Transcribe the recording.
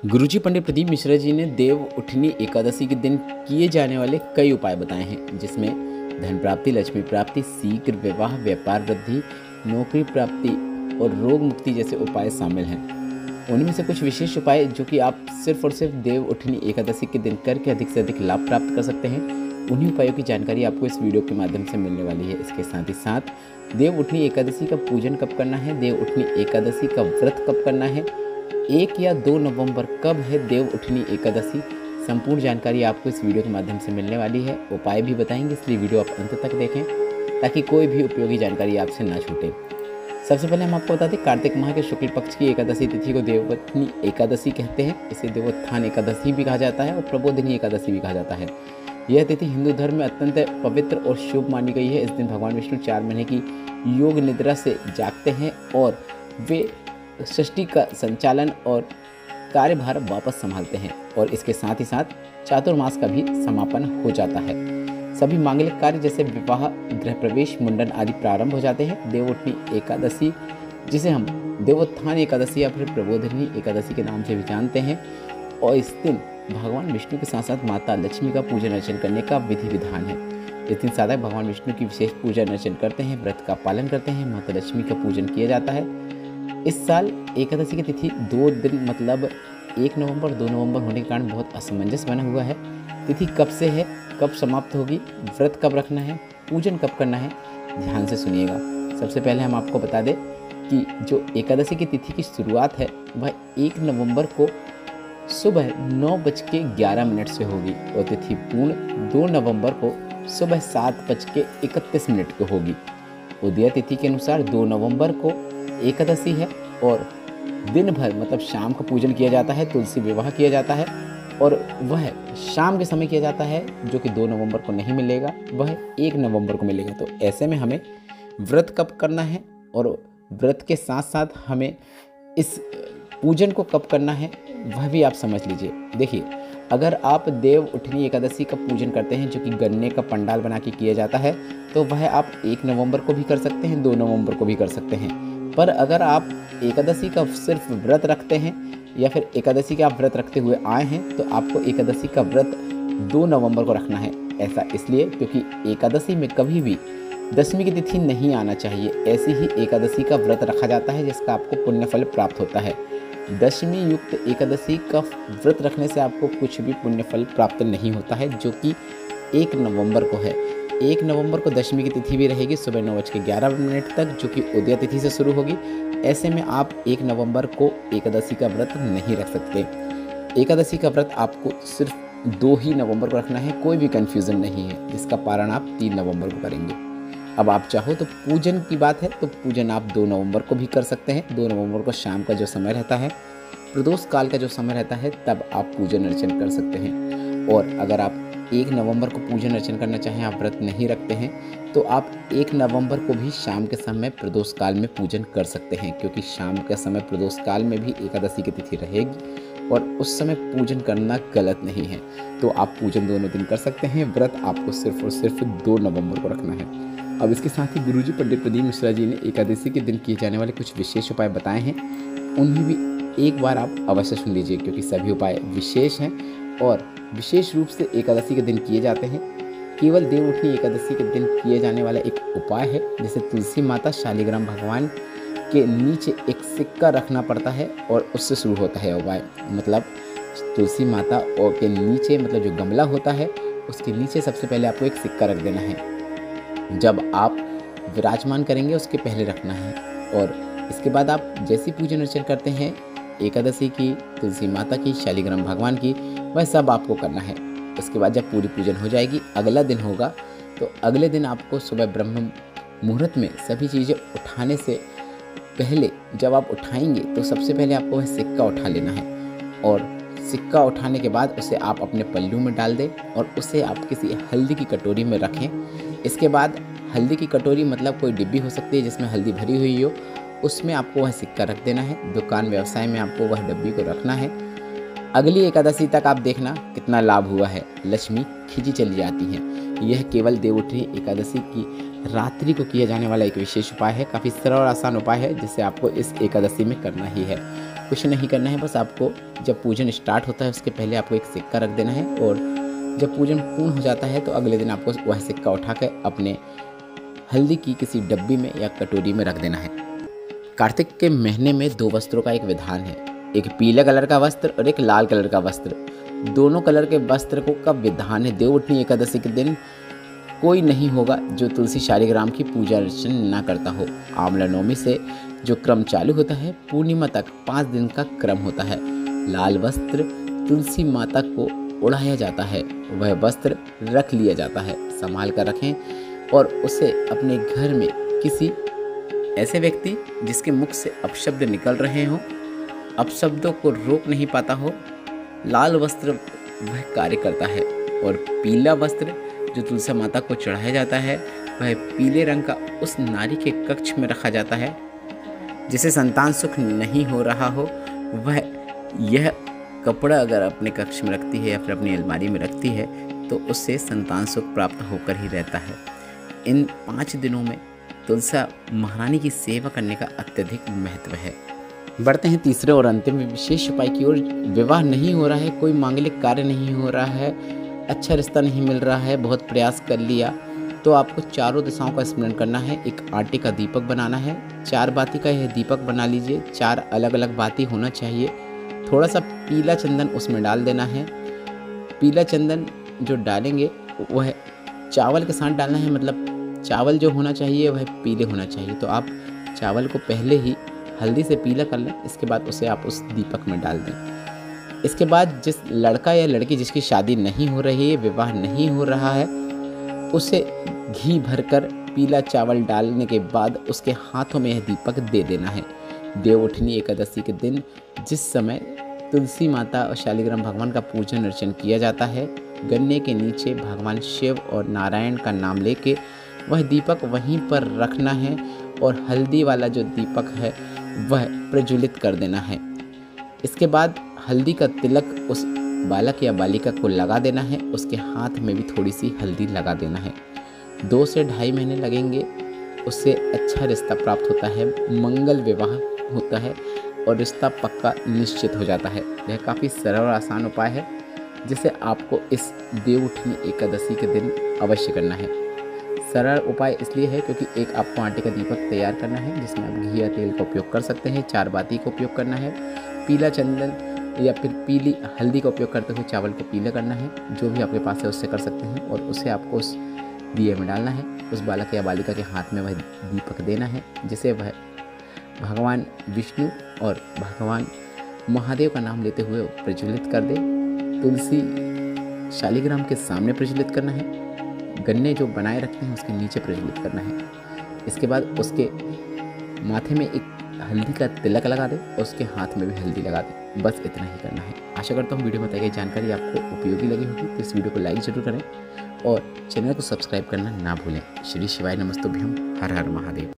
गुरुजी पंडित प्रदीप मिश्रा जी ने देव उठनी एकादशी के दिन किए जाने वाले कई उपाय बताए हैं, जिसमें धन प्राप्ति, लक्ष्मी प्राप्ति, शीघ्र विवाह, व्यापार वृद्धि, नौकरी प्राप्ति और रोग मुक्ति जैसे उपाय शामिल हैं। उनमें से कुछ विशेष उपाय जो कि आप सिर्फ और सिर्फ देव उठनी एकादशी के दिन करके अधिक से अधिक लाभ प्राप्त कर सकते हैं, उन्हीं उपायों की जानकारी आपको इस वीडियो के माध्यम से मिलने वाली है। इसके साथ ही साथ देव उठनी एकादशी का पूजन कब करना है, देव उठनी एकादशी का व्रत कब करना है, 1 या 2 नवंबर कब है देव उठनी एकादशी, संपूर्ण जानकारी आपको इस वीडियो के माध्यम से मिलने वाली है। उपाय भी बताएंगे, इसलिए वीडियो आप अंत तक देखें ताकि कोई भी उपयोगी जानकारी आपसे ना छूटे। सबसे पहले हम आपको बता दें, कार्तिक माह के शुक्ल पक्ष की एकादशी तिथि को देवोत्थानी एकादशी कहते हैं। इसे देवोत्थान एकादशी भी कहा जाता है और प्रबोधिनी एकादशी भी कहा जाता है। यह तिथि हिंदू धर्म में अत्यंत पवित्र और शुभ मानी गई है। इस दिन भगवान विष्णु 4 महीने की योग निद्रा से जागते हैं और वे सृष्टि का संचालन और कार्यभार वापस संभालते हैं और इसके साथ ही साथ चातुर्मास का भी समापन हो जाता है। सभी मांगलिक कार्य जैसे विवाह, गृह प्रवेश, मुंडन आदि प्रारंभ हो जाते हैं। देवोत्थानी एकादशी, जिसे हम देवोत्थान एकादशी या फिर प्रबोधिनी एकादशी के नाम से भी जानते हैं, और इस दिन भगवान विष्णु के साथ साथ माता लक्ष्मी का पूजन अर्चन करने का विधि विधान है। इस दिन साधक भगवान विष्णु की विशेष पूजन अर्चन करते हैं, व्रत का पालन करते हैं, माता लक्ष्मी का पूजन किया जाता है। इस साल एकादशी की तिथि 2 दिन मतलब 1 नवंबर 2 नवंबर होने के कारण बहुत असमंजस बना हुआ है। तिथि कब से है, कब समाप्त होगी, व्रत कब रखना है, पूजन कब करना है, ध्यान से सुनिएगा। सबसे पहले हम आपको बता दें कि जो एकादशी की तिथि की शुरुआत है वह 1 नवंबर को सुबह 9:11 से होगी और तिथि पूर्ण 2 नवंबर को सुबह 7:31 को होगी। उदय तिथि के अनुसार 2 नवंबर को एकादशी है और दिन भर मतलब शाम को पूजन किया जाता है, तुलसी विवाह किया जाता है और वह शाम के समय किया जाता है, जो कि 2 नवंबर को नहीं मिलेगा, वह 1 नवंबर को मिलेगा। तो ऐसे में हमें व्रत कब करना है और व्रत के साथ साथ हमें इस पूजन को कब करना है वह भी आप समझ लीजिए। देखिए, अगर आप देव उठनी एकादशी का पूजन करते हैं, जो कि गन्ने का पंडाल बना के किया जाता है, तो वह आप 1 नवंबर को भी कर सकते हैं, 2 नवंबर को भी कर सकते हैं। पर अगर आप एकादशी का सिर्फ व्रत रखते हैं या फिर एकादशी का आप व्रत रखते हुए आए हैं, तो आपको एकादशी का व्रत 2 नवंबर को रखना है। ऐसा इसलिए क्योंकि एकादशी में कभी भी दशमी की तिथि नहीं आना चाहिए। ऐसी ही एकादशी का व्रत रखा जाता है जिसका आपको पुण्य फल प्राप्त होता है। दशमी युक्त एकादशी का व्रत रखने से आपको कुछ भी पुण्य फल प्राप्त नहीं होता है, जो कि 1 नवंबर को है। 1 नवंबर को दशमी की तिथि भी रहेगी सुबह 9:11 तक, जो कि उदय तिथि से शुरू होगी। ऐसे में आप 1 नवंबर को एकादशी का व्रत नहीं रख सकते। एकादशी का व्रत आपको सिर्फ 2 ही नवंबर को रखना है, कोई भी कन्फ्यूज़न नहीं है, जिसका पारण आप 3 नवंबर को करेंगे। अब आप चाहो तो पूजन की बात है तो पूजन आप 2 नवंबर को भी कर सकते हैं। 2 नवंबर को शाम का जो समय रहता है, प्रदोष काल का जो समय रहता है, तब आप पूजन अर्चन कर सकते हैं। और अगर आप 1 नवंबर को पूजन अर्चन करना चाहें, आप व्रत नहीं रखते हैं, तो आप 1 नवंबर को भी शाम के समय प्रदोष काल में पूजन कर सकते हैं, क्योंकि शाम के समय प्रदोष काल में भी एकादशी की तिथि रहेगी और उस समय पूजन करना गलत नहीं है। तो आप पूजन दोनों दिन कर सकते हैं, व्रत आपको सिर्फ और सिर्फ 2 नवंबर को रखना है। अब इसके साथ ही गुरुजी पंडित प्रदीप मिश्रा जी ने एकादशी के दिन किए जाने वाले कुछ विशेष उपाय बताए हैं, उन्हें भी एक बार आप अवश्य सुन लीजिए, क्योंकि सभी उपाय विशेष हैं और विशेष रूप से एकादशी के दिन किए जाते हैं। केवल देव उठनी एकादशी के दिन किए जाने वाला एक उपाय है, जैसे तुलसी माता शालिग्राम भगवान के नीचे एक सिक्का रखना पड़ता है और उससे शुरू होता है उपाय। मतलब तुलसी माता और के नीचे, मतलब जो गमला होता है उसके नीचे सबसे पहले आपको एक सिक्का रख देना है। जब आप विराजमान करेंगे उसके पहले रखना है और इसके बाद आप जैसी पूजन अर्चन करते हैं एकादशी की, तुलसी माता की, शालिग्राम भगवान की, वह सब आपको करना है। उसके बाद जब पूरी पूजन हो जाएगी, अगला दिन होगा, तो अगले दिन आपको सुबह ब्रह्म मुहूर्त में सभी चीज़ें उठाने से पहले, जब आप उठाएंगे तो सबसे पहले आपको वह सिक्का उठा लेना है और सिक्का उठाने के बाद उसे आप अपने पल्लू में डाल दें और उसे आप किसी हल्दी की कटोरी में रखें। इसके बाद हल्दी की कटोरी मतलब कोई डिब्बी हो सकती है जिसमें हल्दी भरी हुई हो, उसमें आपको वह सिक्का रख देना है। दुकान व्यवसाय में आपको वह डब्बी को रखना है। अगली एकादशी तक आप देखना कितना लाभ हुआ है, लक्ष्मी खिंची चली जाती है। यह केवल देव उठनी एकादशी की रात्रि को किया जाने वाला एक विशेष उपाय है। काफ़ी सरल और आसान उपाय है जिसे आपको इस एकादशी में करना ही है। कुछ नहीं करना है, बस आपको जब पूजन स्टार्ट होता है उसके पहले आपको एक सिक्का रख देना है, और जब पूजन पूर्ण हो जाता है तो अगले दिन आपको वह सिक्का उठा कर अपने हल्दी की किसी डब्बी में या कटोरी में रख देना है। कार्तिक के महीने में 2 वस्त्रों का एक विधान है, एक पीले कलर का वस्त्र और एक लाल कलर का वस्त्र। दोनों कलर के वस्त्र को का विधान है देवउठनी एकादशी के दिन कोई नहीं होगा जो तुलसी शालिग्राम की पूजा अर्चना ना करता हो। आंवला नवमी से जो क्रम चालू होता है पूर्णिमा तक 5 दिन का क्रम होता है। लाल वस्त्र तुलसी माता को उड़ाया जाता है, वह वस्त्र रख लिया जाता है, संभाल कर रखें और उसे अपने घर में किसी ऐसे व्यक्ति जिसके मुख से अपशब्द निकल रहे हों, अपशब्दों को रोक नहीं पाता हो, लाल वस्त्र वह कार्य करता है। और पीला वस्त्र जो तुलसी माता को चढ़ाया जाता है वह पीले रंग का उस नारी के कक्ष में रखा जाता है जिसे संतान सुख नहीं हो रहा हो। वह यह कपड़ा अगर अपने कक्ष में रखती है या फिर अपनी अलमारी में रखती है तो उससे संतान सुख प्राप्त होकर ही रहता है। इन 5 दिनों में तुलसी महारानी की सेवा करने का अत्यधिक महत्व है। बढ़ते हैं तीसरे और अंतिम विशेष उपाय की ओर। विवाह नहीं हो रहा है, कोई मांगलिक कार्य नहीं हो रहा है, अच्छा रिश्ता नहीं मिल रहा है, बहुत प्रयास कर लिया, तो आपको चारों दिशाओं का स्मरण करना है। एक आटे का दीपक बनाना है, 4 बाती का यह दीपक बना लीजिए, 4 अलग अलग बाती होना चाहिए। थोड़ा सा पीला चंदन उसमें डाल देना है। पीला चंदन जो डालेंगे वह चावल के साथ डालना है, मतलब चावल जो होना चाहिए वह पीले होना चाहिए। तो आप चावल को पहले ही हल्दी से पीला कर लें, इसके बाद उसे आप उस दीपक में डाल दें। इसके बाद जिस लड़का या लड़की जिसकी शादी नहीं हो रही है, विवाह नहीं हो रहा है, उसे घी भरकर पीला चावल डालने के बाद उसके हाथों में यह दीपक दे देना है। देवउठनी एकादशी के दिन जिस समय तुलसी माता और शालिग्राम भगवान का पूजन अर्चन किया जाता है, गन्ने के नीचे भगवान शिव और नारायण का नाम लेके वह दीपक वहीं पर रखना है और हल्दी वाला जो दीपक है वह प्रज्वलित कर देना है। इसके बाद हल्दी का तिलक उस बालक या बालिका को लगा देना है, उसके हाथ में भी थोड़ी सी हल्दी लगा देना है। 2 से 2.5 महीने लगेंगे, उससे अच्छा रिश्ता प्राप्त होता है, मंगल विवाह होता है और रिश्ता पक्का निश्चित हो जाता है। यह काफ़ी सरल और आसान उपाय है जिसे आपको इस देवउठनी एकादशी के दिन अवश्य करना है। सरल उपाय इसलिए है क्योंकि एक आपको आटे का दीपक तैयार करना है जिसमें आप घी या तेल का उपयोग कर सकते हैं, 4 बाती का उपयोग करना है, पीला चंदन या फिर पीली हल्दी का उपयोग करते हुए चावल को पीला करना है, जो भी आपके पास है उससे कर सकते हैं, और उसे आपको उस दिए में डालना है। उस बालक या बालिका के हाथ में वह दीपक देना है जिसे वह भगवान विष्णु और भगवान महादेव का नाम लेते हुए प्रज्वलित कर दे। तुलसी शालिग्राम के सामने प्रज्वलित करना है, गन्ने जो बनाए रखते हैं उसके नीचे प्रज्वलित करना है। इसके बाद उसके माथे में एक हल्दी का तिलक लगा दे और उसके हाथ में भी हल्दी लगा दे। बस इतना ही करना है। आशा करता हूँ वीडियो में बताई गई जानकारी आपको उपयोगी लगी होगी, तो इस वीडियो को लाइक जरूर करें और चैनल को सब्सक्राइब करना ना भूलें। श्री शिवाय नमस्तुभ्यम। हर हर महादेव।